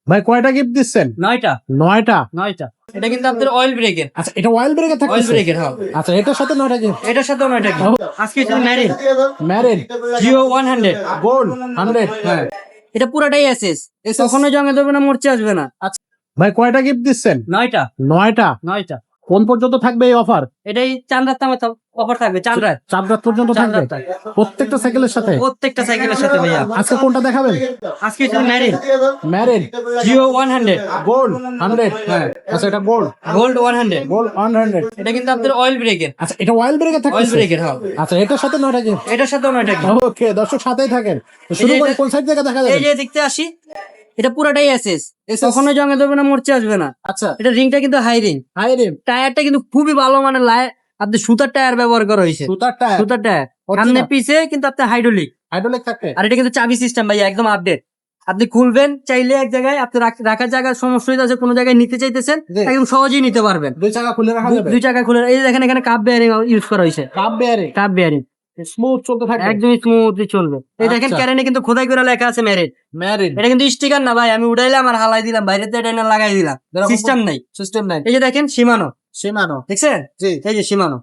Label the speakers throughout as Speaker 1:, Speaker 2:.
Speaker 1: ভাই কয়টা গিফট দিচ্ছেন?
Speaker 2: 9টা
Speaker 1: 9টা।
Speaker 2: 9টা। এটা কিন্তু আপনার অয়েল ব্রেকের।
Speaker 1: আচ্ছা, এটা অয়েল ব্রেকার থাকে?
Speaker 2: অয়েল ব্রেকের, হ্যাঁ।
Speaker 1: আচ্ছা, এটার সাথে 9টা গিফট।
Speaker 2: এটার সাথেও 9টা কি আজকে শুধু ম্যারিন
Speaker 1: ম্যারিড
Speaker 2: জিও 100
Speaker 1: গোল্ড 100।
Speaker 2: হ্যাঁ, এটা পুরাটাই এসএস। কখনো জমে দেবে না, মরচে আসবে না।
Speaker 1: আচ্ছা ভাই কয়টা গিফট দিচ্ছেন?
Speaker 2: 9টা
Speaker 1: 9টা।
Speaker 2: 9টা।
Speaker 1: কোন পর্যন্ত থাকবে এই অফার?
Speaker 2: এটাই চাঁদ রাত অফার থাকবে, চাঁদ রাত
Speaker 1: 4 রাত পর্যন্ত
Speaker 2: চাঁদ
Speaker 1: থাকবে
Speaker 2: রাত থাকবে।
Speaker 1: প্রত্যেকটা সাইকেলের সাথে?
Speaker 2: প্রত্যেকটা সাইকেলের সাথে ভাইয়া।
Speaker 1: আজকে কোনটা দেখাবেন?
Speaker 2: আজকে শুধু ম্যারিন
Speaker 1: ম্যারিড
Speaker 2: জিও 100
Speaker 1: গোল্ড 100। হ্যাঁ, আচ্ছা, এটা গোল্ড
Speaker 2: গোল্ড 100।
Speaker 1: গোল্ড 100।
Speaker 2: এটা কিন্তু আপনার অয়েল ব্রেকের।
Speaker 1: আচ্ছা, এটা অয়েল ব্রেকার থাকে?
Speaker 2: অয়েল ব্রেকের, হ্যাঁ।
Speaker 1: আচ্ছা, এটার সাথে 9টা গিফট।
Speaker 2: এটার সাথেও 9টা কি
Speaker 1: ওকে, দর্শক সাথেই থাকেন। তো শুরু
Speaker 2: এই যে
Speaker 1: করে
Speaker 2: এটা-
Speaker 1: কোন সাইড থেকে দেখা
Speaker 2: এই
Speaker 1: যাবে?
Speaker 2: যে দেখতে আসি, এটা পুরাটাই এসএস। কখনো জমে দেবে না, মরচে আসবে না।
Speaker 1: আচ্ছা,
Speaker 2: এটা রিংটা কিন্তু হাই রিং,
Speaker 1: হাই রে
Speaker 2: টায়ারটা কিন্তু খুবই ভালো মানের আপনি সুতার টায়ার ব্যবহার করা হয়েছে।
Speaker 1: সুতার টায়ার
Speaker 2: সুতার টায়ার
Speaker 1: Original?
Speaker 2: সামনে পিছে কিন্তু আপনার হাইড্রোলিক।
Speaker 1: হাইড্রোলিক থাকে?
Speaker 2: আর এটা কিন্তু চাবি সিস্টেম ভাইয়া, একদম আপডেট। আপনি খুলবেন চাইলে এক জায়গায়, আপনি রাখার জায়গায় সমস্যা আছে, কোনো জায়গায় নিতে চাইতেছেন
Speaker 1: জি।
Speaker 2: একদম সহজেই নিতে পারবেন।
Speaker 1: দুই চাকা খুলে রাখা যাবে?
Speaker 2: দুই জায়গায় খুলে, এই যে দেখেন এখানে কাপ বেয়ারিং ইউজ করা হয়েছে।
Speaker 1: Cup bearing
Speaker 2: cup bearing
Speaker 1: smooth চলতে থাকে?
Speaker 2: একদম স্মুথলি চলবে। এই দেখেন
Speaker 1: আচ্ছা।
Speaker 2: ক্যারেনে কিন্তু খোদাই করে লেখা আছে ম্যারিড।
Speaker 1: ম্যারিড
Speaker 2: এটা কিন্তু স্টিকার না ভাই, আমি উঠাইলাম আর হালাই দিলাম, বাইরে এটা না লাগাই দিলাম, সিস্টেম নাই।
Speaker 1: সিস্টেম নাই?
Speaker 2: এই যে দেখেন সীমানো,
Speaker 1: সীমানো?
Speaker 2: দেখছেন?
Speaker 1: জি,
Speaker 2: এই যে সীমানো,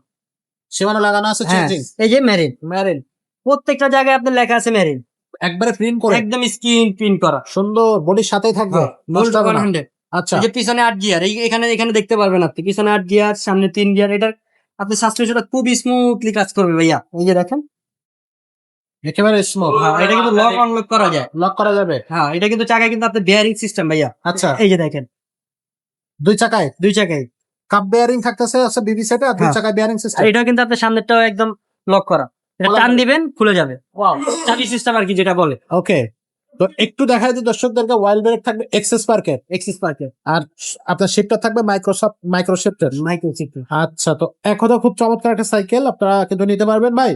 Speaker 1: সীমানো লাগানো আছে।
Speaker 2: হ্যাঁ।
Speaker 1: চেঞ্জিং
Speaker 2: এই যে মেরিন,
Speaker 1: ম্যারিড
Speaker 2: প্রত্যেকটা জায়গায় আপনার লেখা আছে মেরিন,
Speaker 1: একবারে প্রিন্ট করে
Speaker 2: একদম স্ক্রিন প্রিন্ট করা।
Speaker 1: সুন্দর বডির সাথেই থাকবে, নষ্ট হবে না।
Speaker 2: 100।
Speaker 1: আচ্ছা,
Speaker 2: এই যে পিছনে 8 গিয়ার, এখানে এখানে দেখতে পারবেন আপনি, পিছনে 8 গিয়ার, সামনে 3 গিয়ার। এটা আপনি সাসপেনশনটা খুব স্মুথলি কাজ করবে ভাইয়া। এই যে দেখেন,
Speaker 1: একেবারে স্মুথ।
Speaker 2: হ্যাঁ, এটা কিন্তু লক আনলক করা যায়।
Speaker 1: লক করা যাবে?
Speaker 2: হ্যাঁ, এটা কিন্তু চাকায় কিন্তু আপনার বেয়ারিং সিস্টেম ভাইয়া।
Speaker 1: আচ্ছা,
Speaker 2: এই যে দেখেন
Speaker 1: দুই চাকায়
Speaker 2: দুই চাকায়,
Speaker 1: কাপ বেয়ারিং থাকতেছে, আচ্ছা বিবি সেটে, আর দুই
Speaker 2: হ্যাঁ।
Speaker 1: চাকায় বেয়ারিং
Speaker 2: আর
Speaker 1: সিস্টেম।
Speaker 2: এটাও কিন্তু আপনার সামনেরটাও একদম লক করা। এটা
Speaker 1: খোলা
Speaker 2: টান
Speaker 1: যাবে?
Speaker 2: দিবেন খুলে যাবে,
Speaker 1: ওয়াও,
Speaker 2: চাবি সিস্টেম আর কি যেটা বলে।
Speaker 1: ওকে। তো একটু দেখাই দিই দর্শকদেরকে, ওয়াইল ব্রেক থাকবে এক্সেস পার্কের,
Speaker 2: এক্সিস পার্কে
Speaker 1: আর আপনার শিফটার থাকবে মাইক্রোশিফটের।
Speaker 2: মাইক্রোচিপ।
Speaker 1: আচ্ছা, তো এখনো খুব চমৎকার একটা সাইকেল আপনারা কিন্তু নিতে পারবেন ভাই।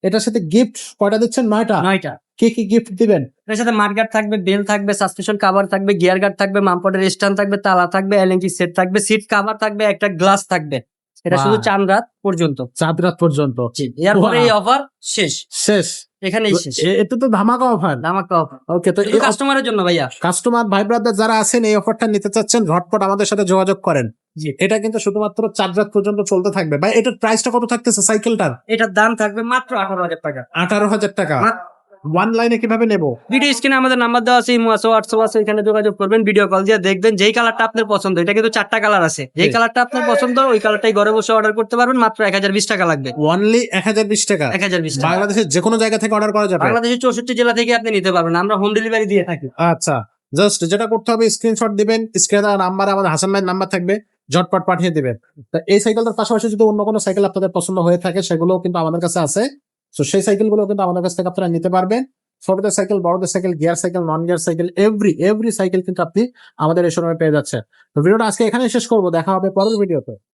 Speaker 1: এটার সাথে গিফট কয়টা দিচ্ছেন? 9টা।
Speaker 2: 9টা।
Speaker 1: কি কি গিফট দিবেন?
Speaker 2: এর সাথে মার্গার থাকবে, বেল থাকবে, সাসপেনশন কভার থাকবে, গিয়ার গার্ড থাকবে, মামপটের স্ট্যান্ড থাকবে, তালা থাকবে, এলএনজি সেট থাকবে, সিট কভার থাকবে, একটা গ্লাস থাকবে। এটা শুধু
Speaker 1: বাহ।
Speaker 2: চাঁদ রাত পর্যন্ত।
Speaker 1: 4 রাত পর্যন্ত?
Speaker 2: জি, এরপরে এই
Speaker 1: Wow.
Speaker 2: অফার শেষ,
Speaker 1: শেষ?
Speaker 2: এখানেই
Speaker 1: তো
Speaker 2: শেষ।
Speaker 1: এটা তো ধামাকা অফার।
Speaker 2: ধামাকা অফার
Speaker 1: ওকে, তো
Speaker 2: শুধু কাস্টমারের জন্য ভাইয়া।
Speaker 1: কাস্টমার ভাই ব্রাদার যারা আছেন এই অফারটা নিতে চাচ্ছেন, ঝটপট আমাদের সাথে যোগাযোগ করেন।
Speaker 2: জি।
Speaker 1: এটা কিন্তু শুধুমাত্র 4 রাত পর্যন্ত চলতে থাকবে ভাই। এটার প্রাইসটা কত থাকতেছে সাইকেলটার?
Speaker 2: এটার দাম থাকবে মাত্র 18,000 টাকা।
Speaker 1: 18,000 টাকা। ওয়ান লাইনে কিভাবে নেব?
Speaker 2: ভিডিও স্ক্রিনে আমাদের নাম্বার দেওয়া আছে, ইমো আছে, হোয়াটসঅ্যাপ আছে, এখানে যোগাযোগ করবেন, ভিডিও কল দিয়ে দেখবেন যেই কালারটা আপনার পছন্দ। এটা কিন্তু 4টা কালার আছে, যেই কালারটা আপনার পছন্দ ওই কালারটাই ঘরে বসে অর্ডার করতে পারবেন। মাত্র 1020 টাকা লাগবে।
Speaker 1: অনলি 1020 টাকা?
Speaker 2: 1020 টাকা।
Speaker 1: বাংলাদেশের যে কোনো জায়গা থেকে অর্ডার করা যাবে?
Speaker 2: বাংলাদেশের 64 জেলা থেকে আপনি নিতে পারবেন, আমরা হোম ডেলিভারি দিয়ে থাকি।
Speaker 1: আচ্ছা, জাস্ট যেটা করতে হবে স্ক্রিনশট দিবেন, স্ক্রিনে নাম্বারে আমাদের হাসান ভাইয়ের নাম্বার থাকবে, ঝটপট পাঠিয়ে দিবেন। তো এই সাইকেলটার পাশাপাশি যদি অন্য কোনো সাইকেল আপনাদের পছন্দ হয়ে থাকে সেগুলোও কিন্তু আমাদের কাছে আছে। তো সেই সাইকেলগুলো কিন্তু আমাদের কাছ থেকে আপনারা নিতে পারবেন। ছোটদের সাইকেল, বড়দের cycle, gear cycle, non gear cycle, every cycle কিন্তু আপনি আমাদের এই শোরুমে পেয়ে যাচ্ছেন। তো ভিডিওটা আজকে এখানে শেষ করবো, দেখা হবে পরের ভিডিওতে।